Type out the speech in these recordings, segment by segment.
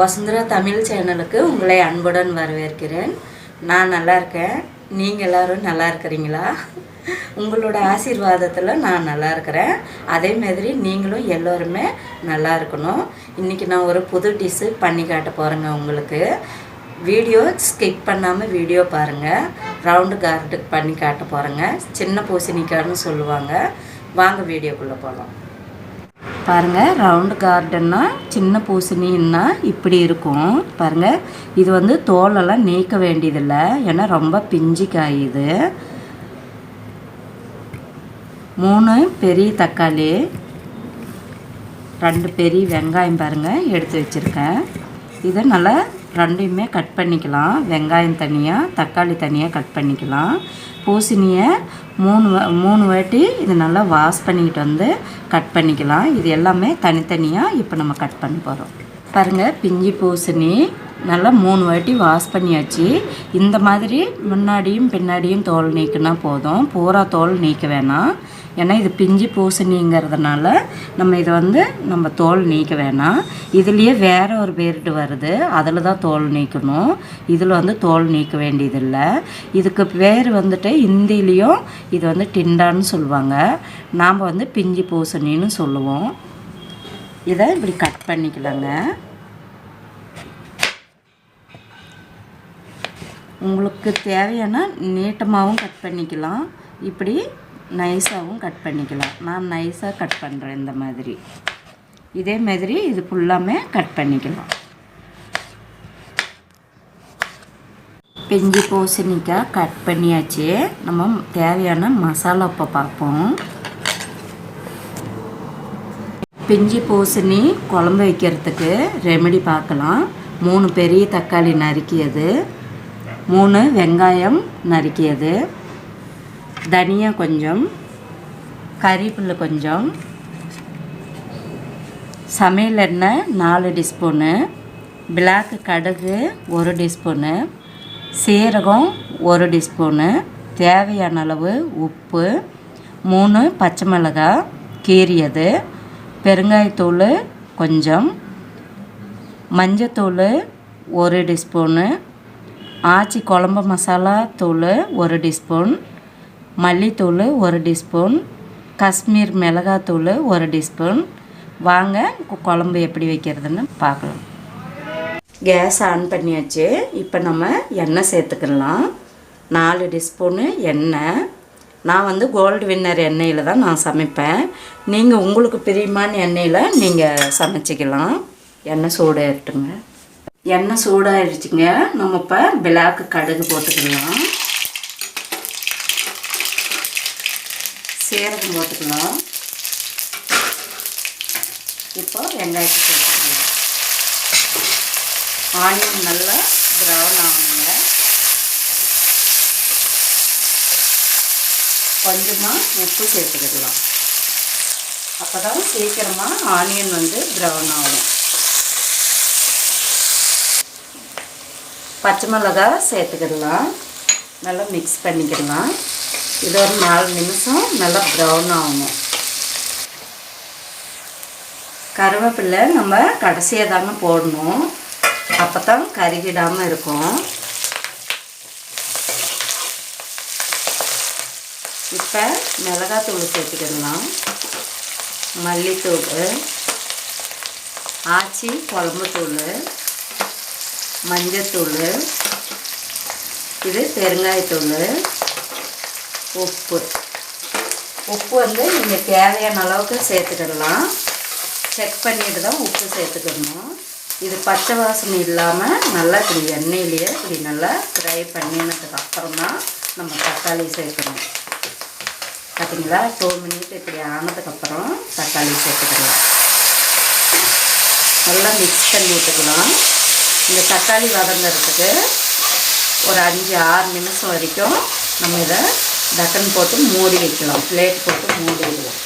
வசுந்தரா தமிழ் சேனலுக்கு உங்களை அன்புடன் வரவேற்கிறேன். நான் நல்லா இருக்கேன். நீங்கள் எல்லோரும் நல்லா இருக்கிறீங்களா? உங்களோட ஆசீர்வாதத்தில் நான் நல்லா இருக்கிறேன். அதே மாதிரி நீங்களும் எல்லோருமே நல்லா இருக்கணும். இன்றைக்கி நான் ஒரு புது டிஷ்ஷு பண்ணி காட்ட போகிறேங்க. உங்களுக்கு வீடியோ ஸ்கிப் பண்ணாமல் வீடியோ பாருங்கள். ரவுண்டு கார்டு பண்ணி காட்ட போகிறேங்க. சின்ன பூசணிக்காய்னு சொல்லுவாங்க. வாங்க வீடியோக்குள்ளே போகலாம். பாருங்கள், ரவுண்டு கார்டன்னா சின்ன பூசணின்னா இப்படி இருக்கும். பாருங்கள், இது வந்து தோலெல்லாம் நீக்க வேண்டியதில்லை, ஏன்னா ரொம்ப பிஞ்சு காய். இது 3 பெரிய தக்காளி, 2 பெரிய வெங்காயம் பாருங்கள் எடுத்து வச்சுருக்கேன். இதை நல்லா ரெண்டையுமே கட் பண்ணிக்கலாம். வெங்காயம் தனியாக, தக்காளி தனியாக கட் பண்ணிக்கலாம். பூசணியை 3 வாட்டி இது நல்லா வாஷ் பண்ணிக்கிட்டு வந்து கட் பண்ணிக்கலாம். இது எல்லாமே தனித்தனியாக இப்போ நம்ம கட் பண்ண போகிறோம். பாருங்கள், பிஞ்சு பூசணி நல்லா 3 வாட்டி வாஷ் பண்ணியாச்சு. இந்த மாதிரி முன்னாடியும் பின்னாடியும் தோல் நீக்கினா போதும், பூரா தோல் நீக்க வேணாம். ஏன்னா இது பிஞ்சு பூசணிங்கிறதுனால நம்ம இதை வந்து நம்ம தோல் நீக்க வேணாம். இதுலேயே வேறு ஒரு பேரிட்டு வருது, அதில் தான் தோல் நீக்கணும். இதில் வந்து தோல் நீக்க வேண்டியதில்லை. இதுக்கு பேர் வந்துட்டு இந்தியிலையும் இது வந்து டிண்டான்னு சொல்லுவாங்க. நாம் வந்து பிஞ்சு பூசணின்னு சொல்லுவோம். இதை இப்படி கட் பண்ணிக்கலாங்க. உங்களுக்கு தேவையான நீட்டமாகவும் கட் பண்ணிக்கலாம், இப்படி நைஸாகவும் கட் பண்ணிக்கலாம். நான் நைஸாக கட் பண்ணுறேன். இந்த மாதிரி இதே மாதிரி இது ஃபுல்லாமே கட் பண்ணிக்கலாம். பிஞ்சு பூசணிக்காய் கட் பண்ணியாச்சு. நம்ம தேவையான மசாலா இப்போ பார்ப்போம். பிஞ்சு பூசணி குழம்பு வைக்கிறதுக்கு ரெமெடி பார்க்கலாம். 3 பெரிய தக்காளி நறுக்கியது, 3 வெங்காயம் நறுக்கியது, தனியா கொஞ்சம், கறிவேப்பிலை கொஞ்சம், சமையல் எண்ணெய் 4 டீஸ்பூனு, பிளாக் கடுகு 1 டீஸ்பூனு, சீரகம் 1 டீஸ்பூனு, தேவையான அளவு உப்பு, 3 பச்சை மிளகாய் கீறியது, பெருங்காயத்தூள் கொஞ்சம், மஞ்சத்தூள் 1 டீஸ்பூனு, ஆச்சி குழம்பு மசாலா தூள் 1 டீஸ்பூன், மல்லித்தூள் 1 டீஸ்பூன், காஷ்மீர் மிளகாத்தூள் 1 டீஸ்பூன். வாங்க குழம்பு எப்படி வைக்கிறதுன்னு பார்க்கலாம். கேஸ் ஆன் பண்ணியாச்சு. இப்போ நம்ம எண்ணெய் சேர்த்துக்கலாம். 4 டீஸ்பூனு எண்ணெய். நான் வந்து கோல்டு வின்னர் எண்ணெயில் தான் நான் சமைப்பேன். நீங்கள் உங்களுக்கு பிரியமான எண்ணெயில் நீங்கள் சமைச்சிக்கலாம். எண்ணெய் சூடாகிட்டுங்க. எண்ணெய் சூடாகிடுச்சுங்க. நம்ம இப்போ பிளாக்கு கடுகு போட்டுக்கலாம், சீரகம் போட்டுக்கலாம். இப்போ வெங்காயத்தை சேர்த்துக்கலாம். ஆனியன் நல்லா ப்ரௌன் ஆகணுங்க. கொஞ்சமாக உப்பு சேர்த்துக்கலாம். அப்போ தான் சீக்கிரமாக ஆனியன் வந்து ப்ரௌன் ஆகும். பச்சை மிளகாய் சேர்த்துக்கிடலாம். நல்லா மிக்ஸ் பண்ணிக்கிடலாம். இது ஒரு 4 நிமிஷம் நல்லா ப்ரௌன் ஆகணும். கருவேப்பிலை நம்ம கடைசியாக தாங்க போடணும், அப்போ தான் கருகிடாமல் இருக்கும். இப்போ மிளகாத்தூள் சேர்த்துக்கிடலாம், மல்லித்தூள், ஆச்சி குழம்பு தூள், மஞ்சத்தூள், இது பெருங்காயத்தூள், உப்பு. உப்பு வந்து நீங்கள் தேவையான அளவுக்கு சேர்த்துக்கிடலாம். செக் பண்ணிட்டு தான் உப்பு சேர்த்துக்கணும். இது பச்சை வாசனை இல்லாமல் நல்லா இப்படி எண்ணெயிலேயே இப்படி நல்லா ஃப்ரை பண்ணினதுக்கு அப்புறம் தான் நம்ம தக்காளி சேர்க்கணும். பார்த்தீங்களா, 2 மினிட் இப்படி ஆனதுக்கப்புறம் தக்காளி சேர்த்துக்கலாம். நல்லா மிக்ஸ் பண்ணி விட்டுக்கலாம். இந்த தக்காளி வதங்கிறதுக்கு ஒரு 5-6 நிமிஷம் வரைக்கும் நம்ம இதை டக்குன்னு போட்டு மூடி வைக்கலாம். பிளேட் போட்டு மூடிடுவோம்.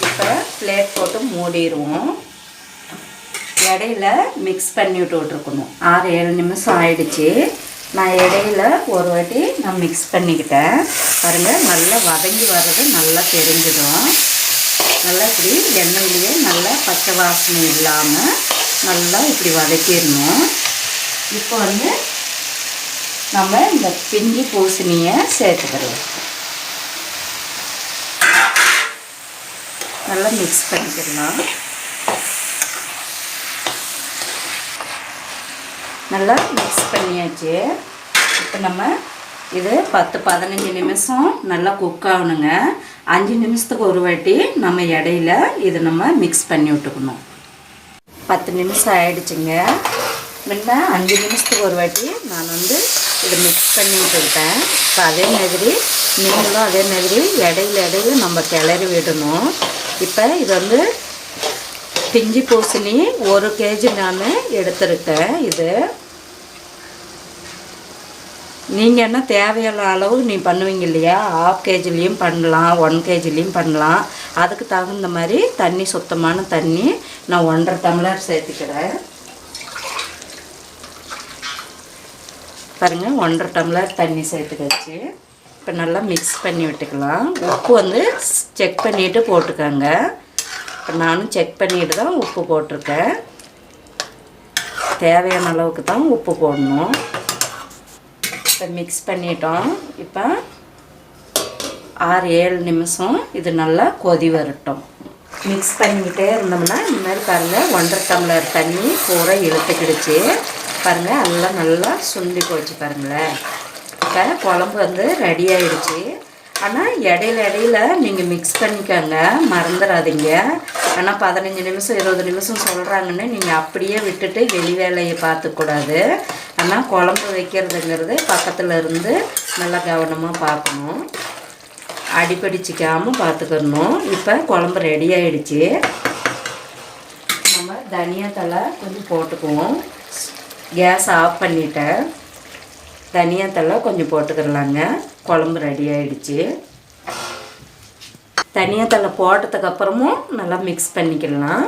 இப்போ பிளேட் போட்டு மூடிடுவோம். இடையில மிக்ஸ் பண்ணி விட்டுருக்கணும். 6-7 நிமிஷம் ஆயிடுச்சு. நான் இடையில ஒரு வாட்டி நான் மிக்ஸ் பண்ணிக்கிட்டேன். பாருங்கள், நல்லா வதங்கி வர்றது நல்லா தெரிஞ்சிடும். நல்லா இப்படி எண்ணெயிலேயே நல்லா பச்சை வாசனை இல்லாமல் நல்லா இப்படி வதக்கிடணும். இப்போ வந்து நம்ம இந்த பிஞ்சு பூசணியை சேர்த்துக்கிறோம். நல்லா மிக்ஸ் பண்ணிக்கலாம். நல்லா மிக்ஸ் பண்ணியாச்சு. இப்போ நம்ம இது 10-15 நிமிஷம் நல்லா குக் ஆகணுங்க. 5 நிமிஷத்துக்கு ஒரு வாட்டி நம்ம இடையில இது நம்ம மிக்ஸ் பண்ணி விட்டுக்கணும். 10 நிமிஷம் ஆயிடுச்சுங்க. முன்ன 5 நிமிஷத்துக்கு ஒரு வாட்டி நான் வந்து இதை மிக்ஸ் பண்ணி விட்டுக்கிட்டேன். இப்போ அதே மாதிரி நீங்களும் அதே மாதிரி இடையில நம்ம கிளறி விடணும். இப்போ இது வந்து பிஞ்சு பூசணி 1 கேஜி நான் எடுத்துருக்கேன். இது நீங்கள் என்ன தேவையான அளவு நீ பண்ணுவீங்க இல்லையா, 1/2 கேஜிலையும் பண்ணலாம், 1 கேஜிலையும் பண்ணலாம். அதுக்கு தகுந்த மாதிரி தண்ணி, சுத்தமான தண்ணி நான் 1.5 டம்ளர் சேர்த்துக்கிறேன். பாருங்கள், 1.5 டம்ளர் தண்ணி சேர்த்துக்கச்சு. இப்போ நல்லா மிக்ஸ் பண்ணி விட்டுக்கலாம். உப்பு வந்து செக் பண்ணிவிட்டு போட்டுக்கோங்க. இப்போ நானும் செக் பண்ணிவிட்டு தான் உப்பு போட்டிருக்கேன். தேவையான அளவுக்கு தான் உப்பு போடணும். இப்போ மிக்ஸ் பண்ணிட்டோம். இப்போ 6-7 நிமிஷம் இது நல்லா கொதி வரட்டும். மிக்ஸ் பண்ணிக்கிட்டே இருந்தோம்னா இந்த மாதிரி பாருங்கள் 1.5 டம்ளர் தண்ணி பூரா இழுத்துக்கிடுச்சு. பாருங்கள், எல்லாம் நல்லா சுண்டி போச்சு பாருங்களேன். இப்போ குழம்பு வந்து ரெடி ஆகிடுச்சு. ஆனால் இடையில நீங்கள் மிக்ஸ் பண்ணிக்கோங்க, மறந்துடாதீங்க. ஆனால் 15 நிமிஷம் 20 நிமிஷம் சொல்கிறாங்கன்னு நீங்கள் அப்படியே விட்டுட்டு வெளி வேலையை பார்த்துக்கூடாது. ஆனால் குழம்பு வைக்கிறதுங்கிறது பக்கத்தில் இருந்து நல்லா கவனமாக பார்க்கணும், அடிப்படிச்சிக்காமல் பார்த்துக்கணும். இப்போ குழம்பு ரெடி ஆகிடுச்சு. நம்ம தனியா தழை கொஞ்சம் போட்டுக்குவோம். கேஸ் ஆஃப் பண்ணிவிட்டேன். தனியா தழை கொஞ்சம் போட்டுக்கிறலாங்க. குழம்பு ரெடி ஆகிடுச்சு. தனியா தழை போட்டதுக்கப்புறமும் நல்லா மிக்ஸ் பண்ணிக்கலாம்.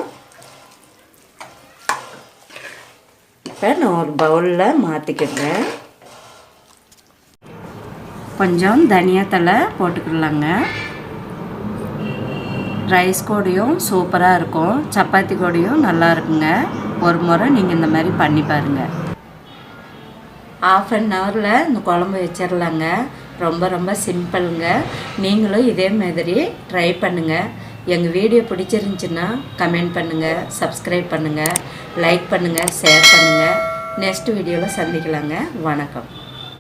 இப்போ நான் ஒரு பவுலில் மாற்றிக்கிறேன். கொஞ்சம் தனியா தழை போட்டுக்கலாங்க. ரைஸ் கூடயும் சூப்பராக இருக்கும், சப்பாத்தி கூடயும் நல்லா இருக்குங்க. ஒரு முறை நீங்கள் இந்த மாதிரி பண்ணி பாருங்கள். 1/2 ஹவரில் இந்த குழம்பு வச்சிடலாங்க. ரொம்ப சிம்பிளுங்க. நீங்களும் இதே மாதிரி ட்ரை பண்ணுங்கள். எங்கள் வீடியோ பிடிச்சிருந்துச்சின்னா கமெண்ட் பண்ணுங்கள், சப்ஸ்கிரைப் பண்ணுங்கள், லைக் பண்ணுங்கள், ஷேர் பண்ணுங்கள். நெக்ஸ்ட் வீடியோவில் சந்திக்கலாங்க. வணக்கம்.